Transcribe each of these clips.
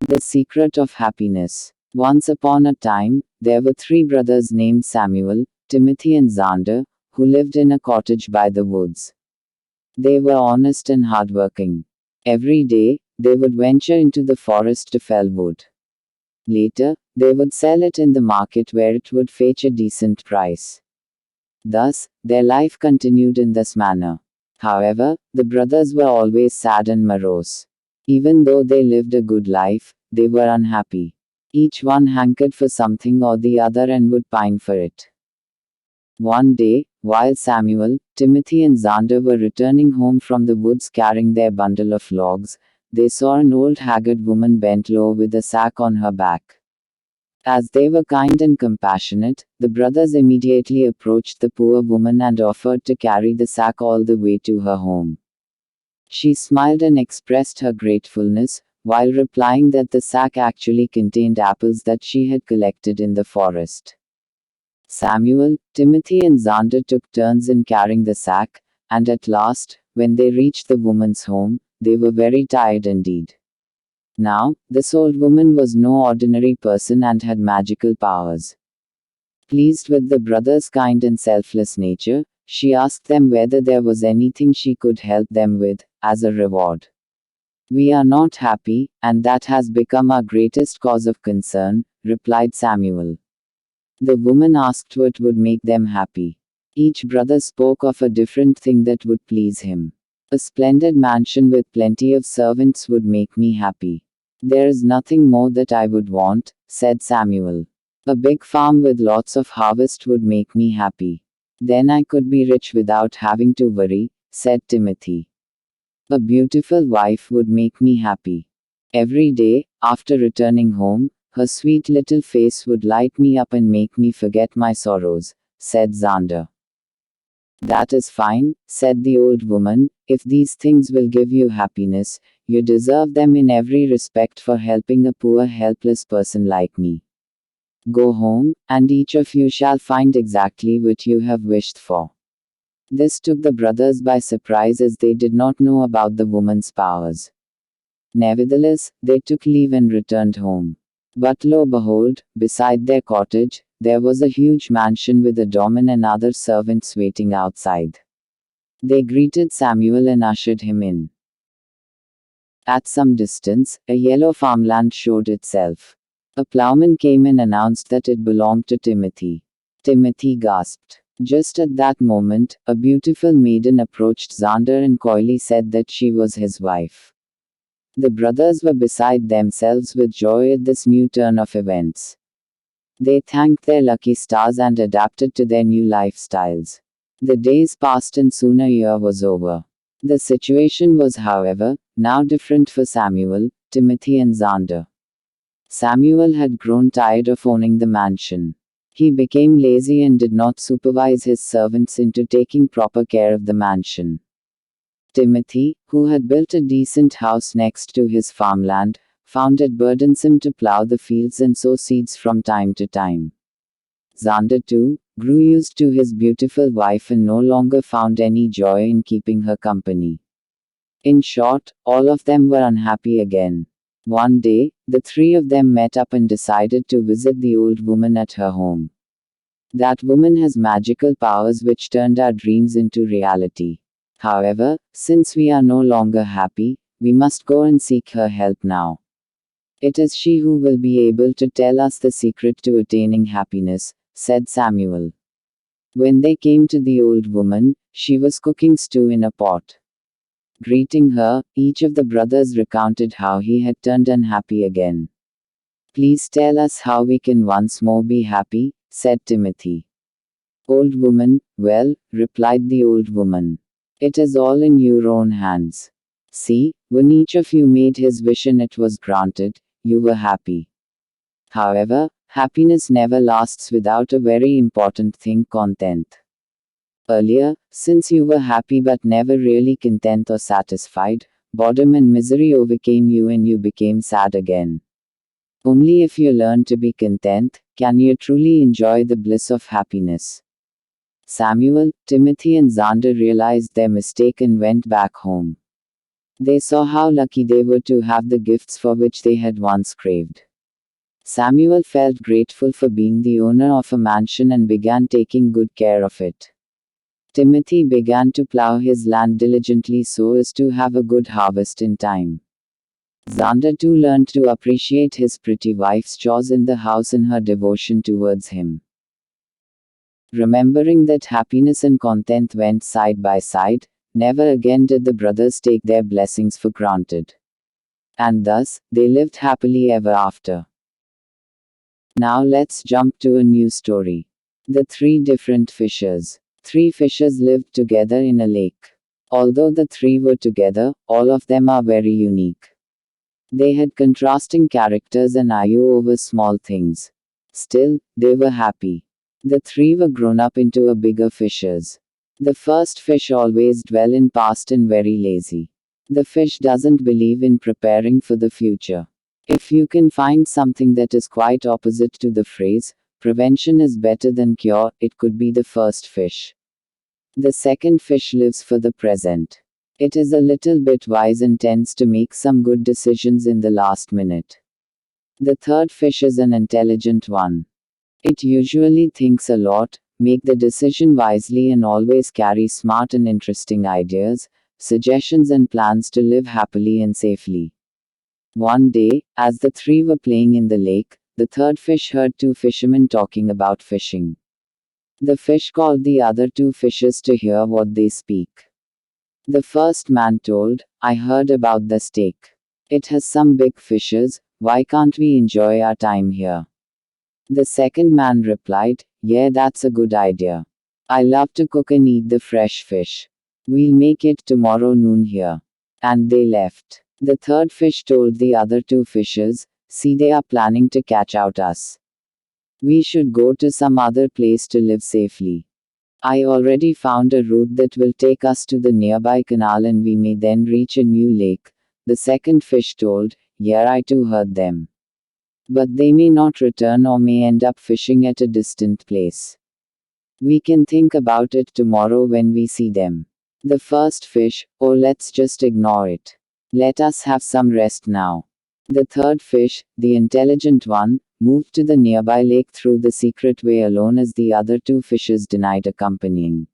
The secret of happiness. Once upon a time, there were three brothers named Samuel, Timothy, and Xander, who lived in a cottage by the woods. They were honest and hardworking. Every day, they would venture into the forest to fell wood. Later, they would sell it in the market where it would fetch a decent price. Thus, their life continued in this manner. However, the brothers were always sad and morose. Even though they lived a good life, they were unhappy. Each one hankered for something or the other and would pine for it. One day, while Samuel, Timothy, and Xander were returning home from the woods carrying their bundle of logs, they saw an old haggard woman bent low with a sack on her back. As they were kind and compassionate, the brothers immediately approached the poor woman and offered to carry the sack all the way to her home. She smiled and expressed her gratefulness, while replying that the sack actually contained apples that she had collected in the forest. Samuel, Timothy, and Xander took turns in carrying the sack, and at last, when they reached the woman's home, they were very tired indeed. Now, this old woman was no ordinary person and had magical powers. Pleased with the brothers' kind and selfless nature, she asked them whether there was anything she could help them with, as a reward. We are not happy, and that has become our greatest cause of concern, replied Samuel. The woman asked what would make them happy. Each brother spoke of a different thing that would please him. A splendid mansion with plenty of servants would make me happy. There is nothing more that I would want, said Samuel. A big farm with lots of harvest would make me happy. Then I could be rich without having to worry, said Timothy. A beautiful wife would make me happy. Every day, after returning home, her sweet little face would light me up and make me forget my sorrows, said Xander. That is fine, said the old woman, if these things will give you happiness, you deserve them in every respect for helping a poor helpless person like me. Go home, and each of you shall find exactly what you have wished for. This took the brothers by surprise as they did not know about the woman's powers. Nevertheless, they took leave and returned home. But lo behold, beside their cottage, there was a huge mansion with a doorman and other servants waiting outside. They greeted Samuel and ushered him in. At some distance, a yellow farmland showed itself. A plowman came and announced that it belonged to Timothy. Timothy gasped. Just at that moment, a beautiful maiden approached Xander and coyly said that she was his wife. The brothers were beside themselves with joy at this new turn of events. They thanked their lucky stars and adapted to their new lifestyles. The days passed and soon a year was over. The situation was, however, now different for Samuel, Timothy, and Xander. Samuel had grown tired of owning the mansion. He became lazy and did not supervise his servants into taking proper care of the mansion. Timothy, who had built a decent house next to his farmland, found it burdensome to plow the fields and sow seeds from time to time. Xander, too, grew used to his beautiful wife and no longer found any joy in keeping her company. In short, all of them were unhappy again. One day, the three of them met up and decided to visit the old woman at her home. That woman has magical powers which turned our dreams into reality. However, since we are no longer happy, we must go and seek her help now. It is she who will be able to tell us the secret to attaining happiness, said Samuel. When they came to the old woman, she was cooking stew in a pot. Greeting her, each of the brothers recounted how he had turned unhappy again. Please tell us how we can once more be happy, said Timothy. Old woman, well, replied the old woman. It is all in your own hands. See, when each of you made his wish and it was granted, you were happy. However, happiness never lasts without a very important thing, content. Earlier, since you were happy but never really content or satisfied, boredom and misery overcame you and you became sad again. Only if you learn to be content, can you truly enjoy the bliss of happiness. Samuel, Timothy, and Xander realized their mistake and went back home. They saw how lucky they were to have the gifts for which they had once craved. Samuel felt grateful for being the owner of a mansion and began taking good care of it. Timothy began to plow his land diligently so as to have a good harvest in time. Xander too learned to appreciate his pretty wife's chores in the house and her devotion towards him. Remembering that happiness and content went side by side, never again did the brothers take their blessings for granted. And thus, they lived happily ever after. Now let's jump to a new story. The Three Different Fishes. Three fishes lived together in a lake. Although the three were together, all of them are very unique. They had contrasting characters and argue over small things. Still, they were happy. The three were grown up into a bigger fishes. The first fish always dwell in past and very lazy. The fish doesn't believe in preparing for the future. If you can find something that is quite opposite to the phrase, prevention is better than cure, it could be the first fish. The second fish lives for the present. It is a little bit wise and tends to make some good decisions in the last minute. The third fish is an intelligent one. It usually thinks a lot, make the decision wisely and always carry smart and interesting ideas, suggestions and plans to live happily and safely. One day, as the three were playing in the lake, the third fish heard two fishermen talking about fishing. The fish called the other two fishes to hear what they speak. The first man told, "I heard about the stake. It has some big fishes, why can't we enjoy our time here?" The second man replied, "Yeah, that's a good idea. I love to cook and eat the fresh fish. We'll make it tomorrow noon here." And they left. The third fish told the other two fishes, "See, they are planning to catch out us. We should go to some other place to live safely. I already found a route that will take us to the nearby canal and we may then reach a new lake." The second fish told, "Yeah, I too heard them. But they may not return or may end up fishing at a distant place. We can think about it tomorrow when we see them." The first fish, "Oh, let's just ignore it. Let us have some rest now." The third fish, the intelligent one, moved to the nearby lake through the secret way alone as the other two fishes denied accompanying.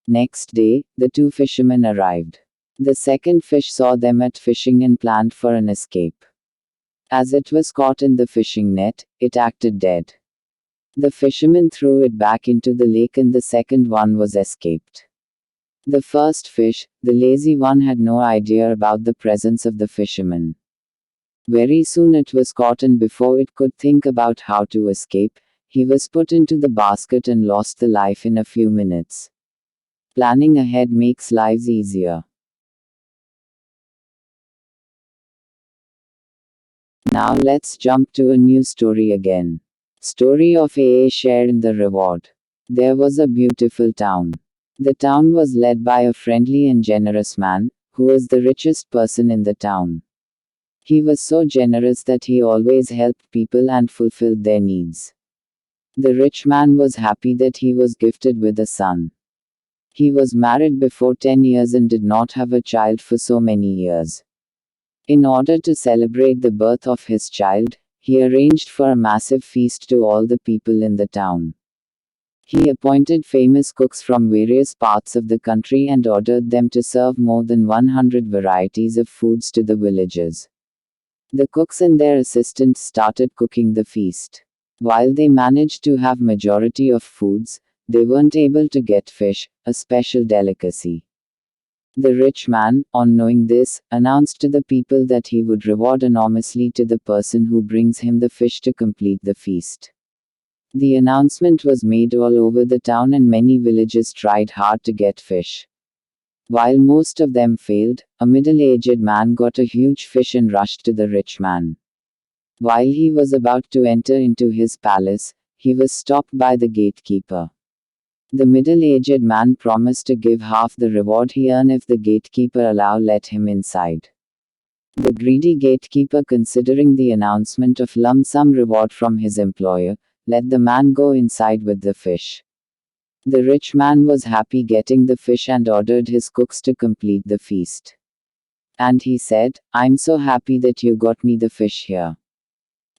Next day, the two fishermen arrived. The second fish saw them at fishing and planned for an escape. As it was caught in the fishing net, it acted dead. The fisherman threw it back into the lake and the second one was escaped. The first fish, the lazy one, had no idea about the presence of the fisherman. Very soon it was caught, and before it could think about how to escape, he was put into the basket and lost the life in a few minutes. Planning ahead makes lives easier. Now let's jump to a new story again. Story of AA share in the reward. There was a beautiful town. The town was led by a friendly and generous man, who was the richest person in the town. He was so generous that he always helped people and fulfilled their needs. The rich man was happy that he was gifted with a son. He was married before 10 years and did not have a child for so many years. In order to celebrate the birth of his child, he arranged for a massive feast to all the people in the town. He appointed famous cooks from various parts of the country and ordered them to serve more than 100 varieties of foods to the villagers. The cooks and their assistants started cooking the feast. While they managed to have majority of foods, they weren't able to get fish, a special delicacy. The rich man, on knowing this, announced to the people that he would reward enormously to the person who brings him the fish to complete the feast. The announcement was made all over the town and many villagers tried hard to get fish. While most of them failed, a middle-aged man got a huge fish and rushed to the rich man. While he was about to enter into his palace, he was stopped by the gatekeeper. The middle-aged man promised to give half the reward he earned if the gatekeeper let him inside. The greedy gatekeeper, considering the announcement of lump sum reward from his employer, let the man go inside with the fish. The rich man was happy getting the fish and ordered his cooks to complete the feast. And he said, I'm so happy that you got me the fish here.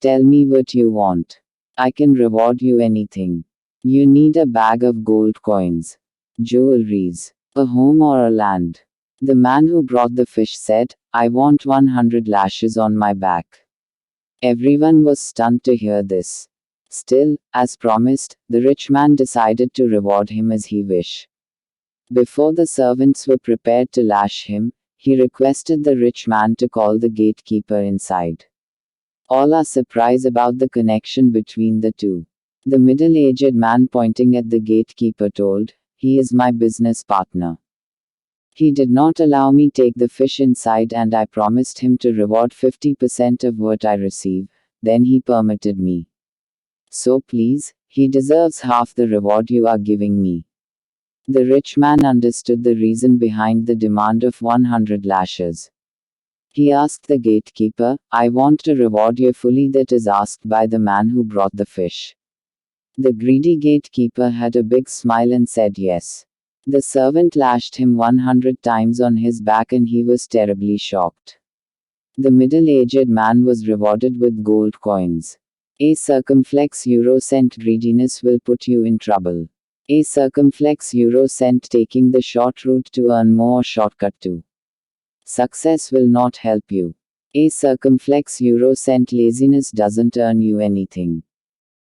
Tell me what you want. I can reward you anything. You need a bag of gold coins, jewelries, a home or a land. The man who brought the fish said, I want 100 lashes on my back. Everyone was stunned to hear this. Still, as promised, the rich man decided to reward him as he wished. Before the servants were prepared to lash him, he requested the rich man to call the gatekeeper inside. All are surprised about the connection between the two. The middle-aged man pointing at the gatekeeper told, he is my business partner. He did not allow me take the fish inside and I promised him to reward 50% of what I receive, then he permitted me. So please, he deserves half the reward you are giving me. The rich man understood the reason behind the demand of 100 lashes. He asked the gatekeeper, I want to reward you fully that is asked by the man who brought the fish. The greedy gatekeeper had a big smile and said yes. The servant lashed him 100 times on his back and he was terribly shocked. The middle-aged man was rewarded with gold coins. A circumflex eurocent greediness will put you in trouble. A circumflex eurocent taking the short route to earn more shortcut to success will not help you. A circumflex eurocent laziness doesn't earn you anything.